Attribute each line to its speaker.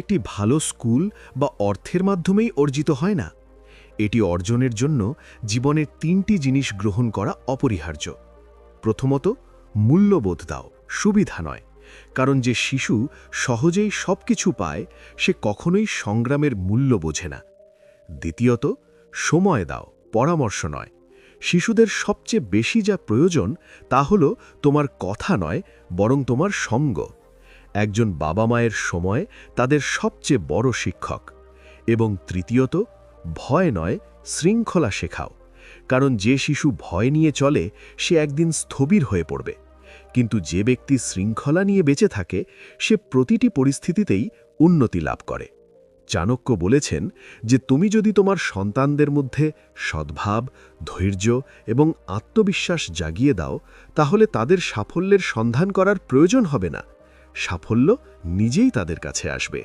Speaker 1: একটি ভালো স্কুল বা অর্থের মাধ্যমেই অর্জিত হয় না। এটি অর্জনের জন্য জীবনের ৩টি জিনিস গ্রহণ করা অপরিহার্য। প্রথমত, মূল্যবোধ দাও, সুবিধা নয়। কারণ যে শিশু সহজেই সবকিছু পায়, সে কখনোই সংগ্রামের মূল্য বোঝে না। দ্বিতীয়ত, সময় দাও, পরামর্শ নয়। শিশুদের সবচেয়ে বেশি যা প্রয়োজন তা হলো তোমার কথা নয়, বরং তোমার সঙ্গ। একজন বাবা মায়ের সময় তাদের সবচেয়ে বড় শিক্ষক। এবং তৃতীয়ত, ভয় নয়, শৃঙ্খলা শেখাও। কারণ যে শিশু ভয় নিয়ে চলে সে একদিন স্থবির হয়ে পড়বে, কিন্তু যে ব্যক্তি শৃঙ্খলা নিয়ে বেঁচে থাকে সে প্রতিটি পরিস্থিতিতেই উন্নতি লাভ করে। চাণক্য বলেছেন যে তুমি যদি তোমার সন্তানদের মধ্যে সদ্ভাব, ধৈর্য এবং আত্মবিশ্বাস জাগিয়ে দাও, তাহলে তাদের সাফল্যের সন্ধান করার প্রয়োজন হবে না। সাফল্য নিজেই তাদের কাছে আসবে।